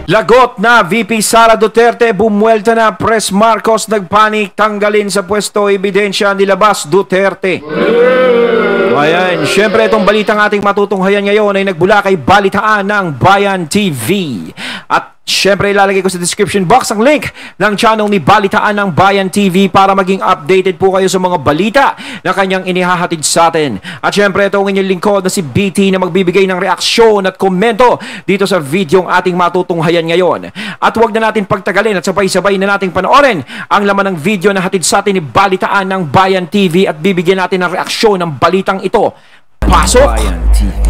Lagot na VP Sara Duterte, bumuelta na Pres Marcos, nagpanik, tanggalin sa pwesto, ebidensya, nilabas Duterte. Ayan, syempre itong balitang ating matutunghayan ngayon ay nagbula kay Balitaan ng Bayan TV. At syempre ilalagay ko sa description box ang link ng channel ni Balitaan ng Bayan TV para maging updated po kayo sa mga balita na kanyang inihahatid sa atin. At syempre ito ang inyong lingkod na si BT na magbibigay ng reaksyon at komento dito sa video ang ating matutunghayan ngayon. At huwag na natin pagtagalin at sabay-sabay na nating panoorin ang laman ng video na hatid sa atin ni Balitaan ng Bayan TV at bibigyan natin ng reaksyon ng balitang ito. Pasok! Bayan TV.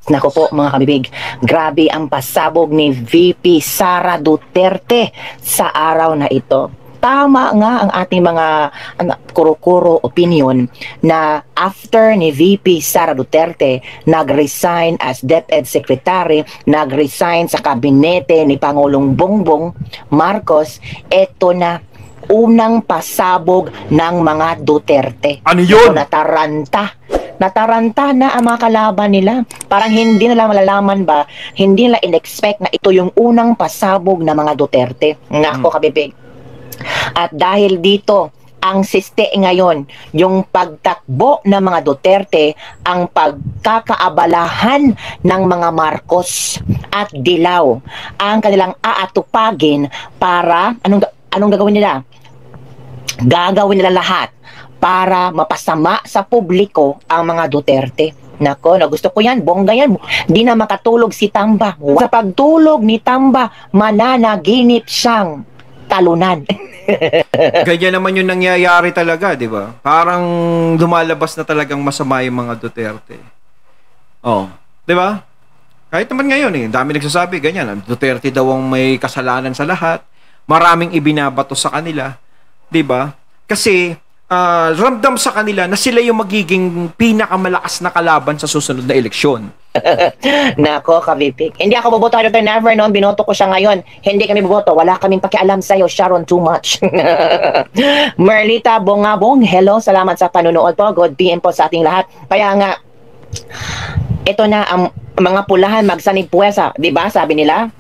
Nako po mga kabibig, grabe ang pasabog ni VP Sara Duterte sa araw na ito. Tama nga ang ating mga kuro-kuro opinion na after ni VP Sara Duterte nag-resign as DepEd Secretary, nag-resign sa kabinete ni Pangulong Bongbong Marcos, eto na unang pasabog ng mga Duterte. Ano yun? Nataranta na ang mga kalaban nila. Parang hindi nila malalaman ba, hindi nila in-expect na ito yung unang pasabog ng mga Duterte. Nako kabibig. At dahil dito, ang siste ngayon, yung pagtakbo ng mga Duterte, ang pagkakaabalahan ng mga Marcos at Dilaw, ang kanilang aatupagin para, anong gagawin nila? Gagawin nila lahat para mapasama sa publiko ang mga Duterte. Nako, gusto ko yan, bongga yan. Di na makatulog si Tamba. Sa pagtulog ni Tamba, mananaginip siyang talunan. Ganyan naman yung nangyayari talaga, di ba? Parang lumalabas na talagang masama yung mga Duterte. Oh, di ba? Kahit naman ngayon dami nagsasabi ganyan. Duterte daw ang may kasalanan sa lahat. Maraming ibinabato sa kanila, di ba? Kasi ramdam sa kanila na sila yung magiging pinakamalakas na kalaban sa susunod na eleksyon. Nako, kabibig. Hindi ako boboto, Dr. Never noon. Binoto ko siya ngayon. Hindi kami boboto. Wala kaming pakialam sa'yo, Sharon, too much. Merlita Bongabong, hello. Salamat sa panunood po. Good PM po sa ating lahat. Kaya nga, ito na ang mga pulahan magsanib puwesa. Diba, sabi nila?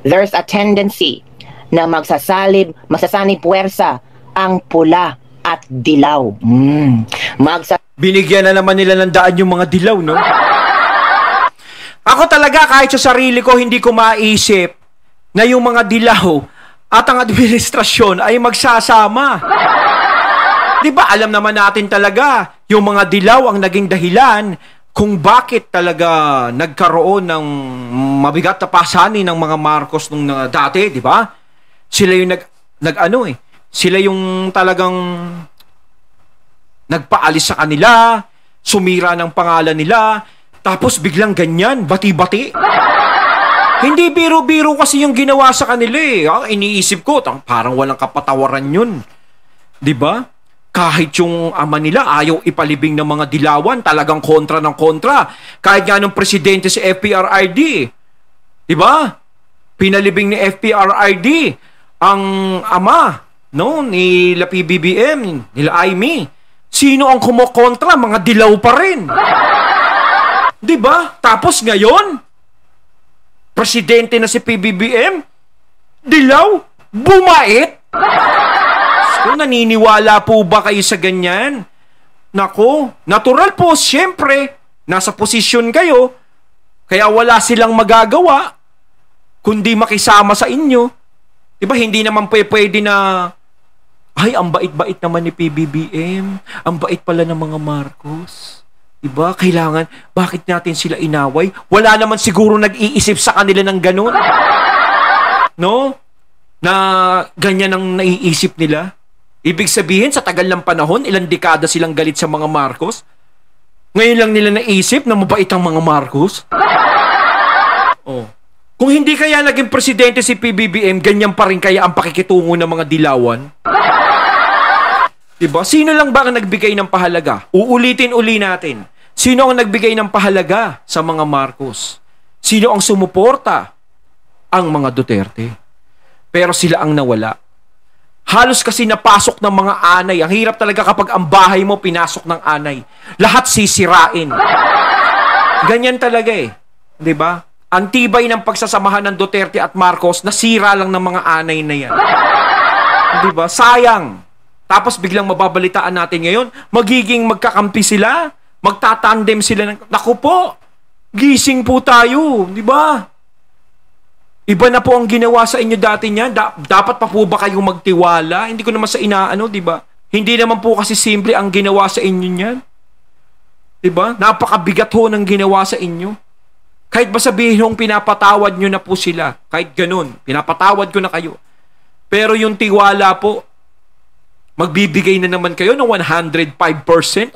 There's a tendency na magsasanib puwersa ang pula at dilaw. Binigyan na naman nila ng daan yung mga dilaw, no? Ako talaga, kahit sa sarili ko, hindi ko maisip na yung mga dilaw at ang administrasyon ay magsasama. Diba, alam naman natin talaga, yung mga dilaw ang naging dahilan kung bakit talaga nagkaroon ng mabigat na pasanin ng mga Marcos nung dati, diba? Sila yung sila yung talagang nagpaalis sa kanila, sumira ng pangalan nila, tapos biglang ganyan, bati-bati. Hindi biro-biro kasi yung ginawa sa kanila iniisip ko, parang walang kapatawaran yun. Diba? Kahit yung ama nila ayaw ipalibing ng mga dilawan, talagang kontra ng kontra. Kahit nga nung presidente si FPRRD. Diba? Pinalibing ni FPRRD ang ama nila PBBM, nila Aimee. Sino ang kumokontra? Mga dilaw pa rin. Diba? Tapos ngayon, presidente na si PBBM, dilaw, bumait. So, naniniwala po ba kayo sa ganyan? Nako, natural po, siyempre, nasa posisyon kayo, kaya wala silang magagawa, kundi makisama sa inyo. Diba, hindi naman pwede na ay, ang bait-bait naman ni PBBM. Ang bait pala ng mga Marcos. Diba? Kailangan, bakit natin sila inaway? Wala naman siguro nag-iisip sa kanila ng ganun. No? Na ganyan ang naiisip nila. Ibig sabihin, sa tagal ng panahon, ilang dekada silang galit sa mga Marcos. Ngayon lang nila naisip na mabait ang mga Marcos. Oh. Kung hindi kaya naging presidente si PBBM, ganyan pa rin kaya ang pakikitungo ng mga dilawan? Diba? Sino lang ba ang nagbigay ng pahalaga? Uulitin uli natin. Sino ang nagbigay ng pahalaga sa mga Marcos? Sino ang sumuporta? Ang mga Duterte. Pero sila ang nawala. Halos kasi napasok ng mga anay. Ang hirap talaga kapag ang bahay mo pinasok ng anay. Lahat sisirain. Ganyan talaga eh. 'Di ba? Ang tibay ng pagsasamahan ng Duterte at Marcos, nasira lang ng mga anay na yan. 'Di ba? Sayang. Tapos biglang mababalitaan natin ngayon, magiging magkakampi sila, magtatandem sila ng... Naku po, gising po tayo, 'di ba? Iba na po ang ginawa sa inyo dati niyan. Dapat pa po ba kayong magtiwala? Hindi ko naman sa inaano, 'di ba? Hindi naman po kasi simple ang ginawa sa inyo niyan. 'Di ba? Napakabigat ho ng ginawa sa inyo. Kahit ba sabihin hong pinapatawad nyo na po sila, kahit ganun, pinapatawad ko na kayo. Pero yung tiwala po, magbibigay na naman kayo ng 105%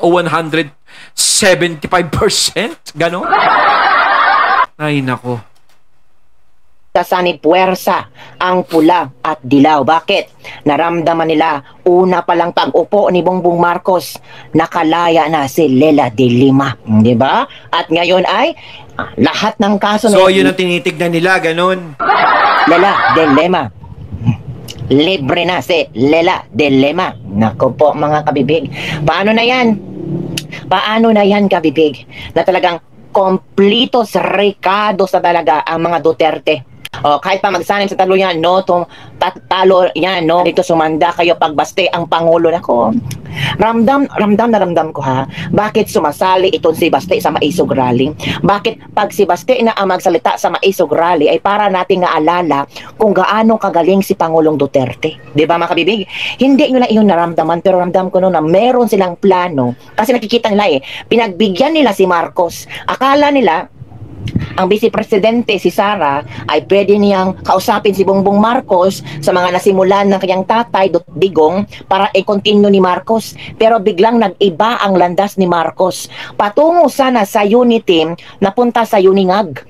o 175%? Ganon? Ay, nako. Sanib puwersa ang pula at dilaw. Bakit? Naramdaman nila una pa lang pag-upo ni Bongbong Marcos, nakalaya na si Lela de Lima. Di ba? At ngayon ay lahat ng kaso... So, yun ang tinitignan nila, ganun. Lela de Lima. Libre na si Lela de Lima. Naku po mga kabibig. Paano na yan? Paano na yan kabibig? Na talagang komplitos recados na talaga ang mga Duterte. O, kahit pa magsanim sa talo yan, no, talo yan, no, dito sumanda kayo pagbaste ang Pangulo. Nako, ramdam ko ha, bakit sumasali itong si Baste sa Maisog Rally? Bakit pag si Baste na ang magsalita sa Maisog Rally ay para nating naalala kung gaano kagaling si Pangulong Duterte? Di ba mga kabibig? Hindi nyo lang iyon naramdaman, pero ramdam ko noon na meron silang plano, kasi nakikita nila pinagbigyan nila si Marcos. Akala nila ang Vice Presidente si Sara ay pwede niyang kausapin si Bongbong Marcos sa mga nasimulan ng kanyang tatay, Digong, para i-continue ni Marcos. Pero biglang nag-iba ang landas ni Marcos. Patungo sana sa Uniteam, napunta sa Uningag.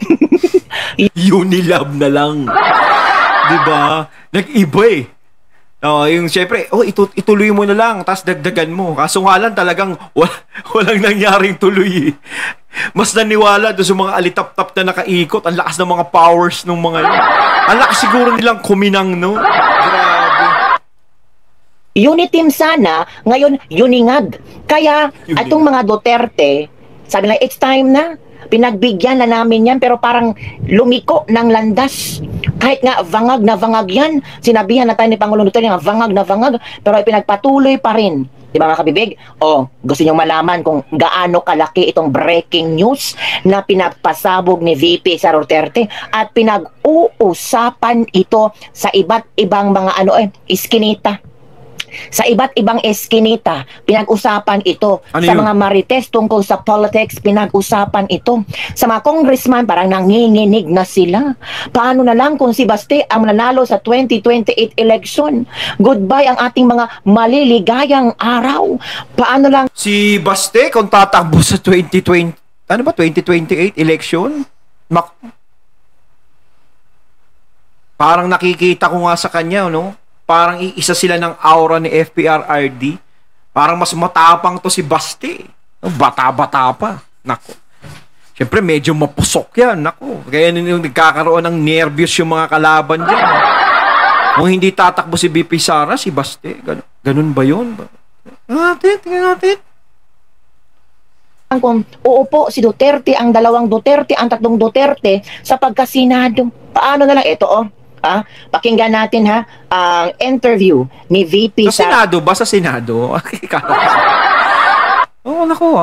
Unilab na lang. Diba? Nag-iba eh. Yung syempre, ituloy mo na lang, tapos dagdagan mo. Kaso nga lang talagang walang nangyaring tuloy eh. Mas naniwala doon sa mga alitap-tap na nakaikot. Ang lakas ng mga powers ng mga yun. Ang lakas siguro nilang kuminang, no? Grabe. Uniteam sana, ngayon Uningag. Kaya itong mga Duterte, sabi na, it's time na. Pinagbigyan na namin yan, pero parang lumiko ng landas. Kahit nga vangag na vangag yan, sinabihan na tayo ni Pangulong Duterte nga vangag na vangag, pero ay pinagpatuloy pa rin. Di ba mga kabibig? O, gusto nyo malaman kung gaano kalaki itong breaking news na pinagpasabog ni VP Sara Duterte at pinag-uusapan ito sa iba't ibang mga iskinita. Sa iba't ibang eskinita, pinag-usapan ito. Sa mga marites tungkol sa politics, pinag-usapan ito. Sa mga congressman, parang nanginginig na sila. Paano na lang kung si Baste ang mananalo sa 2028 election? Goodbye ang ating mga maliligayang araw. Paano lang... Si Baste, kung tatakbo sa 2028 election? Parang nakikita ko nga sa kanya, no? Parang iisa sila ng aura ni FPRRD. Parang mas matapang to si Baste. Bata-bata pa. Nako. Siyempre, medyo mapusok yan. Nako. Kaya nagkakaroon ng nervyos yung mga kalaban dyan. Kung hindi tatakbo si BP Sara, si Baste. Ganun ba yun? Tingnan natin. Kung uupo si Duterte, ang dalawang Duterte, ang tatlong Duterte sa pagkasinado. Paano na lang ito, pakinggan natin ang interview ni VP sa Senado ba? Sa Senado? Naku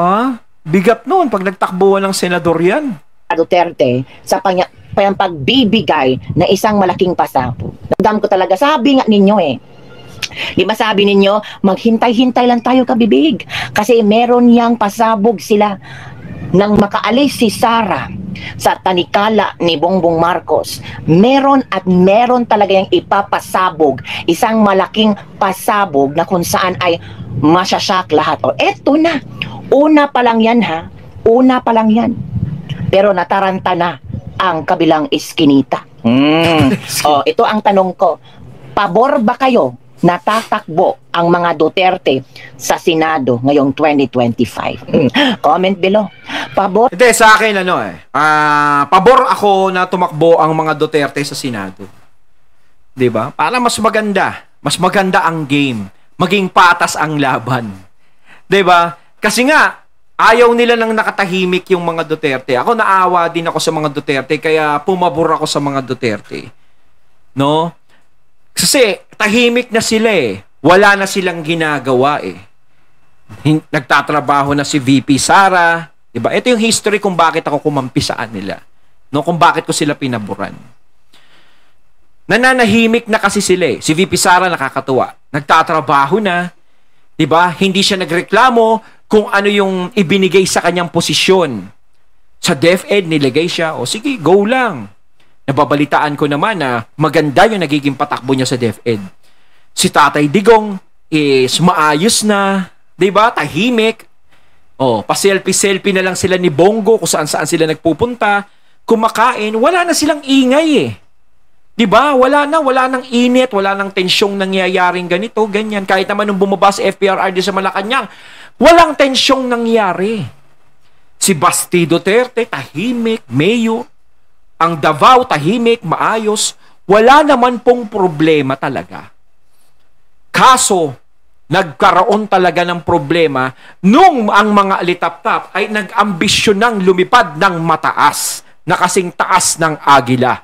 bigat noon pag nagtakbuhan ng senador yan. Duterte sa pagbibigay na isang malaking pasabog. Nadam ko talaga, sabi nga ninyo di ba sabi ninyo, maghintay-hintay lang tayo kabibig kasi meron yang pasabog sila nang makaalis si Sara sa tanikala ni Bongbong Marcos. Meron talaga yung ipapasabog, isang malaking pasabog na kung saan ay masyasyak lahat. Eto na, una pa lang yan una pa lang yan, pero nataranta na ang kabilang iskinita. Ito ang tanong ko, pabor ba kayo natatakbo ang mga Duterte sa Senado ngayong 2025? Comment below. Pabor? Hindi, sa akin pabor ako na tumakbo ang mga Duterte sa Senado. 'Di ba? Para mas maganda ang game, maging patas ang laban. 'Di ba? Kasi nga Ayaw nila nang nakatahimik yung mga Duterte. Ako naawa din ako sa mga Duterte, kaya pumabor ako sa mga Duterte. No? Kasi tahimik na sila eh. Wala na silang ginagawa eh. Nagtatrabaho na si VP Sara. Diba? Ito yung history kung bakit ako kumampi sa kanila. No? Kung bakit ko sila pinaboran. Nananahimik na kasi sila eh. Si VP Sara nakakatuwa. Nagtatrabaho na. Diba? Hindi siya nagreklamo kung ano yung ibinigay sa kanyang posisyon. Sa DepEd, nilagay siya. O sige, go lang. Nababalitaan ko naman na maganda yung nagiging patakbo niya sa DepEd. Si Tatay Digong is maayos na. Diba? Tahimik. O, pa-selfie-selfie na lang sila ni Bongo kung saan-saan sila nagpupunta. Kumakain, wala na silang ingay eh. Diba? Wala nang init, wala nang tensyong nangyayaring ganito, ganyan. Kahit naman nung bumaba sa FPRRD sa Malacanang, walang tensyong nangyari. Si Basti Duterte, tahimik, Mayo. Ang Davao, tahimik, maayos. Wala naman pong problema talaga. Kaso, nagkaroon talaga ng problema nung ang mga alitap-tap ay nag-ambisyon ng lumipad ng mataas na kasing taas ng agila.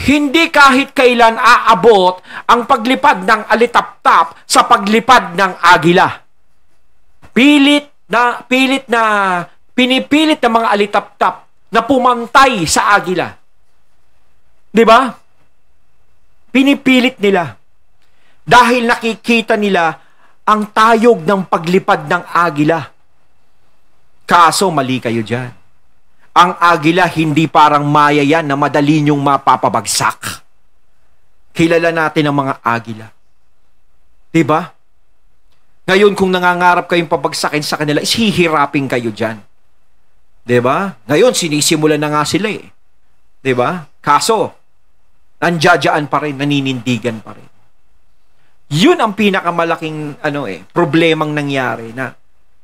Hindi kahit kailan aabot ang paglipad ng alitap-tap sa paglipad ng agila. Pinipilit ng mga alitap-tap na pumantay sa agila. 'Di ba? Pinipilit nila. Dahil nakikita nila ang tayog ng paglipad ng agila. Kaso mali kayo dyan. Ang agila hindi parang maya yan na madali niyong mapapabagsak. Kilala natin ang mga agila. Diba? Ngayon kung nangangarap kayong pabagsakin sa kanila, is hihirapin kayo dyan. Diba? Ngayon sinisimulan na nga sila eh. Diba? Kaso, nandiyadyaan pa rin, naninindigan pa rin. Yun ang pinakamalaking problemang nangyari na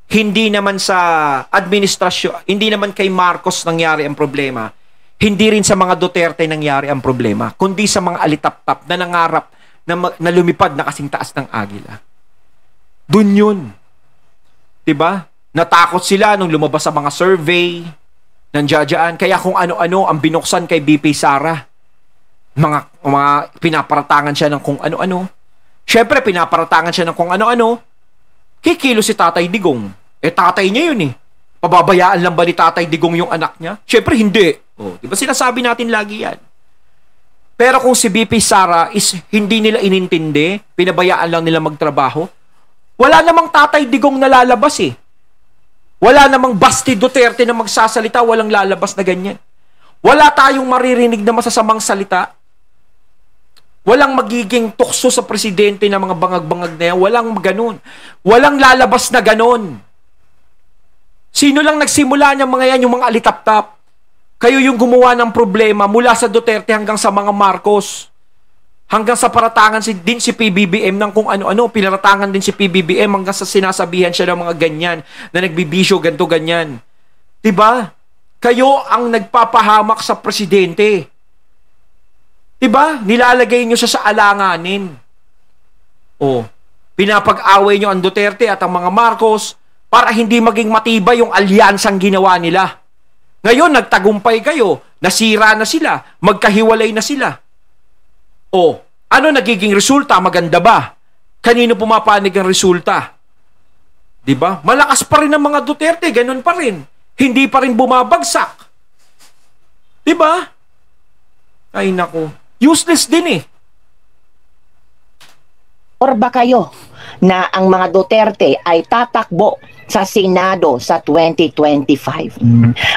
hindi naman sa administrasyon, hindi naman kay Marcos nangyari ang problema, hindi rin sa mga Duterte nangyari ang problema, kundi sa mga alitap-tap na nangarap na lumipad na kasing taas ng agila. Dun yun. Diba? Natakot sila nung lumabas sa mga survey, nandiyadyaan, kaya kung ano-ano ang binuksan kay BP Sara. Mga pinaparatangan siya ng kung ano-ano. Siyempre, pinaparatangan siya ng kung ano-ano. Kikilo si Tatay Digong. Tatay niya yun eh. Pababayaan lang ba ni Tatay Digong yung anak niya? Siyempre, hindi. Diba sinasabi natin lagi yan? Pero kung si BP Sara is hindi nila inintindi, pinabayaan lang nila magtrabaho, wala namang Tatay Digong na lalabas eh. Wala namang Basti Duterte na magsasalita, walang lalabas na ganyan. Wala tayong maririnig na masasamang salita. Walang magiging tukso sa presidente na mga bangag-bangag na yan. Walang ganun. Walang lalabas na ganun. Sino lang nagsimula niyang mga yan, yung mga alitap-tap? Kayo yung gumawa ng problema mula sa Duterte hanggang sa mga Marcos. Hanggang sa paratangan din si PBBM ng kung ano-ano. Pinaratangan din si PBBM hanggang sa sinasabihan siya ng mga ganyan na nagbibisyo, ganto ganyan. Diba? Kayo ang nagpapahamak sa presidente. Diba? Nilalagay nyo siya sa alanganin. Pinapag-away nyo ang Duterte at ang mga Marcos para hindi maging matibay yung alyansang ginawa nila. Ngayon, nagtagumpay kayo. Nasira na sila. Magkahiwalay na sila. Ano nagiging resulta? Maganda ba? Kanino pumapanig ang resulta? Diba? Malakas pa rin ang mga Duterte. Ganun pa rin. Hindi pa rin bumabagsak. Diba? Ay, nako. Useless din eh. Or ba kayo na ang mga Duterte ay tatakbo sa Senado sa 2025?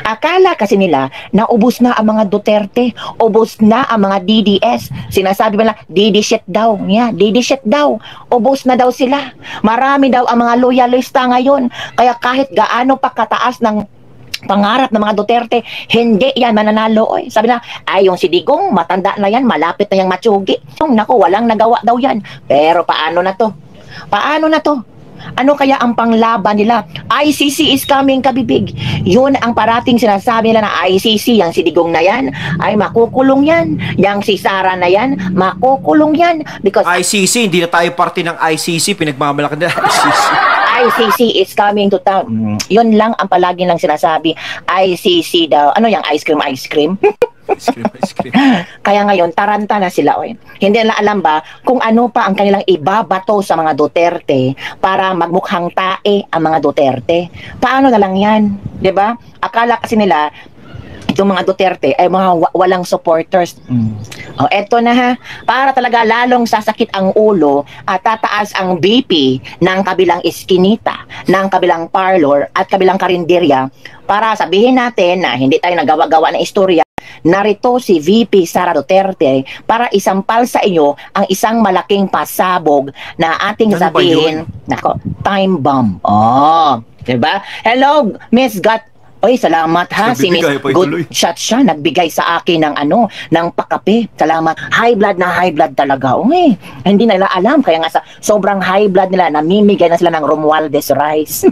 Akala kasi nila na ubos na ang mga Duterte, ubos na ang mga DDS. Sinasabi nila, DD shit daw. Yeah, DD shit daw. Ubos na daw sila. Marami daw ang mga loyalista ngayon. Kaya kahit gaano pa kataas ng pangarap ng mga Duterte, hindi yan mananalo. Sabi na, yung si Digong, matanda na yan, malapit na yung matsugi. Naku, walang nagawa daw yan. Pero paano na to? Paano na to? Ano kaya ang panglaban nila? ICC is coming, kabibig. Yun ang parating sinasabi nila na ICC, yang si Digong na yan, ay makukulong yan. Yang si Sara na yan, makukulong yan. Because ICC, hindi na tayo parte ng ICC, pinagmamalaki na ICC. ICC is coming to town. Yun lang ang palagi lang sinasabi. ICC daw. Ano yung ice cream? Ice cream? Ice cream. Kaya ngayon, taranta na sila. Oy. Hindi nila alam ba kung ano pa ang kanilang ibabato sa mga Duterte para magmukhang tae ang mga Duterte. Paano na lang yan? 'Di ba? Akala kasi nila itong mga Duterte ay mga walang supporters. O, eto na ha. Para talaga lalong sasakit ang ulo at tataas ang BP ng kabilang iskinita, ng kabilang parlor at kabilang karinderya para sabihin natin na hindi tayo nagawa-gawa ng istorya. Narito si VP Sara Duterte para isampal sa inyo ang isang malaking pasabog na ating Ano ba sabihin, nako, time bomb. Oh, 'di ba? Hello, Miss Gat. Oy, salamat ha. Si Miss Nagbibigay pa Good ituloy. Shot siya. Nagbigay sa akin ng ng pakape. Salamat. High blood na high blood talaga. Uy, hindi nila alam. Kaya nga sa sobrang high blood nila, namimigay na sila ng Romualdez rice.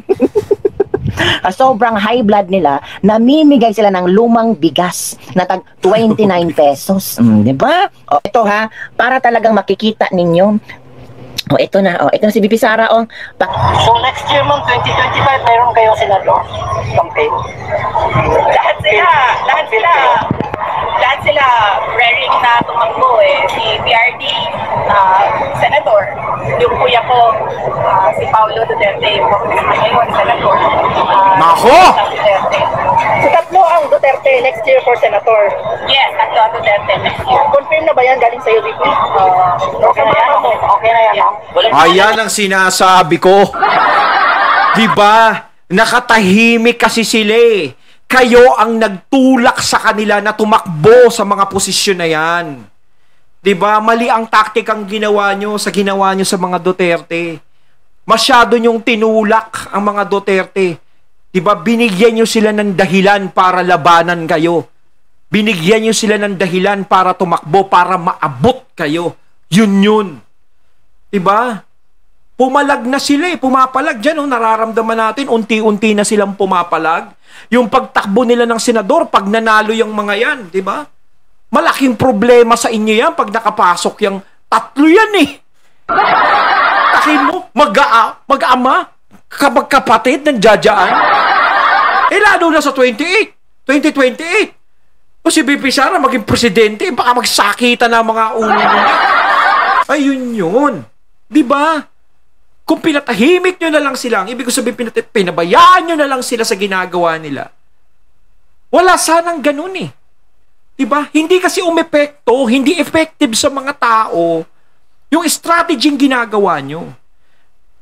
Sobrang high blood nila, namimigay sila ng lumang bigas na tag 29 pesos. Di ba? O, ito ha, para talagang makikita ninyo. O, ito na si VP Sara. So, next year, ma'am, 2025, mayroon kayong senador campaign. Lahat sila raring na tumakbo Si PRD, senador. Yung kuya ko, si Paulo Duterte, yung congressman ngayon, senador. Nako! Duterte. So, tatlo ang Duterte next year for senator. Yes, tatlo ang Duterte next year. Confirm na ba yan galing sa'yo, VP? Okay na yan, okay na yan. Ayan ang sinasabi ko. Diba? Nakatahimik kasi sila eh. Kayo ang nagtulak sa kanila na tumakbo sa mga posisyon na yan. Diba? Mali ang taktik ang ginawa nyo sa mga Duterte. Masyado nyong tinulak ang mga Duterte. Diba? Binigyan nyo sila ng dahilan para labanan kayo. Binigyan nyo sila ng dahilan para tumakbo, para maabot kayo. Yun. Diba? Pumalag na sila eh. Pumapalag dyan. Nararamdaman natin, unti-unti na silang pumapalag. Yung pagtakbo nila ng senador, pag nanalo yung mga yan, diba? Malaking problema sa inyo yan pag nakapasok yung tatlo yan eh. Takin mo, mag-ama, kapag-kapatid ng jajaan. Lalo na sa 2028. O si VP Sara maging presidente, baka magsakita na mga ulo niya. Ayun yun. Diba? Kung pinatahimik nyo na lang sila, ibig ko sabihin pinabayaan nyo na lang sila sa ginagawa nila. Wala sanang ganun eh. Diba? Hindi kasi umepekto, hindi effective sa mga tao yung strategy yung ginagawa nyo.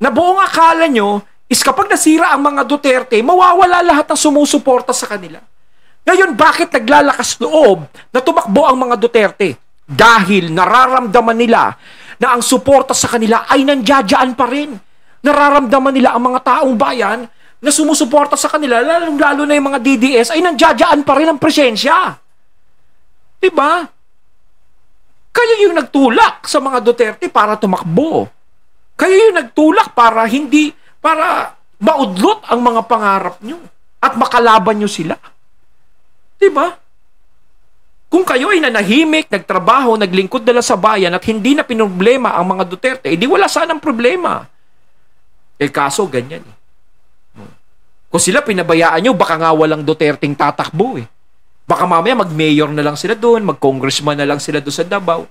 Na buong akala nyo is kapag nasira ang mga Duterte, mawawala lahat ng sumusuporta sa kanila. Ngayon, bakit naglalakas loob na tumakbo ang mga Duterte? Dahil nararamdaman nila na ang suporta sa kanila ay nandiyadyaan pa rin. Nararamdaman nila ang mga taong bayan na sumusuporta sa kanila, lalo na yung mga DDS, ay nandiyadyaan pa rin ang presensya. Diba? Kayo yung nagtulak sa mga Duterte para tumakbo. Kayo yung nagtulak para maudlot ang mga pangarap nyo at makalaban nyo sila. Diba? Kung kayo ay nanahimik, nagtrabaho, naglingkod dala sa bayan at hindi na pinoblema ang mga Duterte, di wala sanang problema. Kaso ganyan eh. Kung sila pinabayaan nyo, baka nga walang Duterteng tatakbo eh. Baka mamaya mag-mayor na lang sila doon, mag-congressman na lang sila doon sa Davao.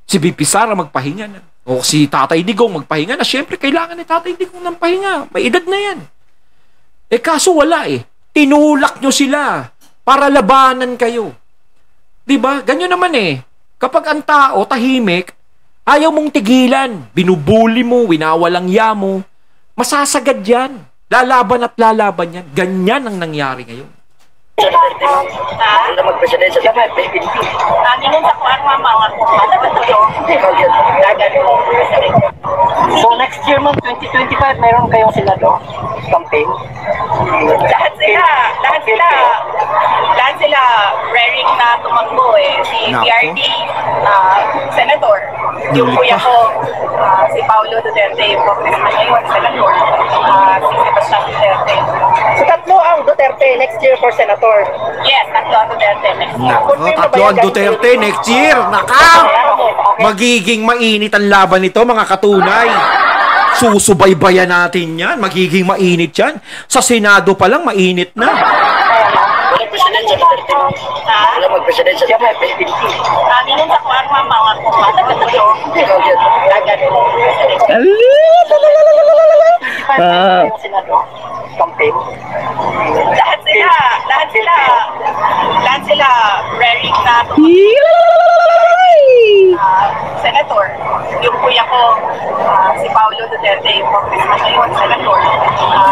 Si VP Sara magpahinga na. O si Tatay Digong magpahinga na. Siyempre, kailangan ni Tatay Digong ng pahinga. May edad na yan. Kaso wala eh. Tinulak nyo sila para labanan kayo. Diba? Ganyan naman eh. Kapag ang tao tahimik, ayaw mong tigilan. Binubuli mo, winawalang ya mo. Masasagad yan. Lalaban at lalaban yan. Ganyan ang nangyari ngayon. Ano mag-presidensya sa Philippines? Tingin sa kuwan mga So next year, ma'am, 2025, mayroon kayong senador campaign. lahat sila raring na tumakbo Si Nako. PRD, senador. Yung Nulit kuya pa. ko, si Paulo Duterte, yung congressman ngayon, senador. Si Sebastian Duterte. So tatlo ang Duterte next year for senator. Yes, tatlo ang Duterte next year. Tatlo ang Duterte next year. Naka! Magiging mainit ang laban nito, mga katunay. Susubaybayan natin yan. Magiging mainit yan. Sa Senado pa lang, mainit na. Walang presidensya Duterte. Walang magpresidensya Duterte. Ganun sa kuwan mga kumatatalo. Ikaw yan. Campaign. Lahat sila raring na senator. Yung kuya ko, si Paulo Duterte, yung congressman ngayon, senator.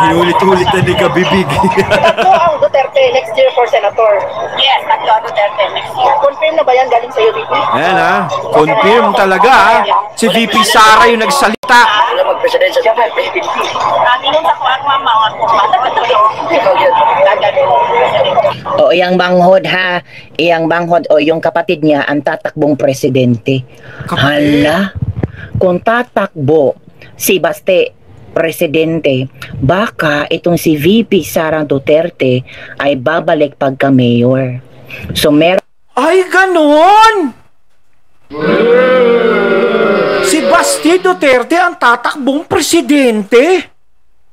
Inulit-ulit na ni Kabibig. Tatlo ang Duterte next year for senator. Yes, tatlo ang Duterte next year. Confirm na ba yan galing sa'yo, VP? Ayan ha. Confirm talaga ha. Si VP Sara yung nagsalita. Walang magpresidensya Duterte. Ganun sa kuwan mga kumatatalo. Ikaw yan. O iyang banghod ha, iyang banghod o yung kapatid niya ang tatakbong presidente. Hala, kung tatakbo si Baste presidente, baka itong si VP Sara Duterte ay babalik pagka mayor. So meron Ay, ganon! Si Basti Duterte ang tatakbong presidente.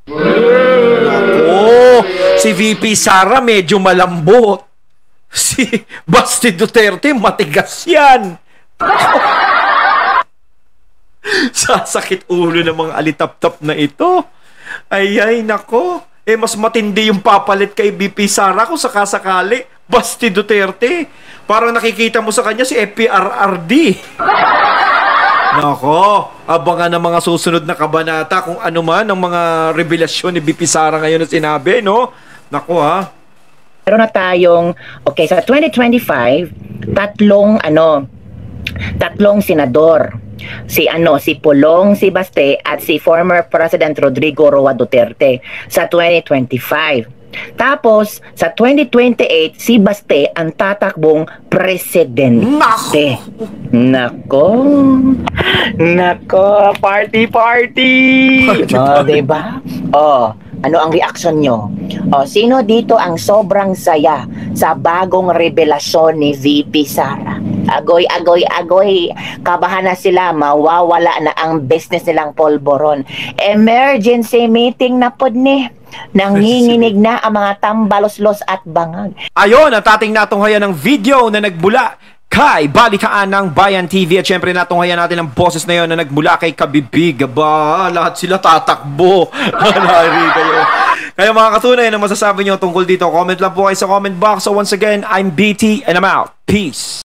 Ako, si VP Sara medyo malambot. Si Basti Duterte matigas yan. Sasakit ulo ng mga alitap-tap na ito. Ay, nako. Mas matindi yung papalit kay VP Sara kung sakasakali. Basti Duterte. Parang nakikita mo sa kanya si FPRRD. Nako, abangan ng mga susunod na kabanata kung ano man ang mga revelasyon ni VP Sara ngayon na sinabi, no? Nako ha. meron na tayong okay sa 2025 tatlong senador. Si Pulong, si Baste at si former President Rodrigo Roa Duterte sa 2025. Tapos, sa 2028, si Baste ang tatakbong presidente. Nako, party! Diba? Ano ang reaction nyo? Sino dito ang sobrang saya sa bagong revelasyon ni VP Sara? Agoy. Kabahan na sila, mawawala na ang business nilang polboron. Emergency meeting na pod ni. Nanginginig na ang mga tambaloslos at bangag. Ayon, at ating natunghayan ng video na nagbula kay Balitaan ng Bayan TV. At syempre natunghayan natin ang boses na yon na nagbula kay Kabibig. Ba, lahat sila tatakbo. Nari kayo. Kaya mga katunay na masasabi nyo tungkol dito, comment lang po kayo sa comment box. So once again, I'm BT and I'm out. Peace.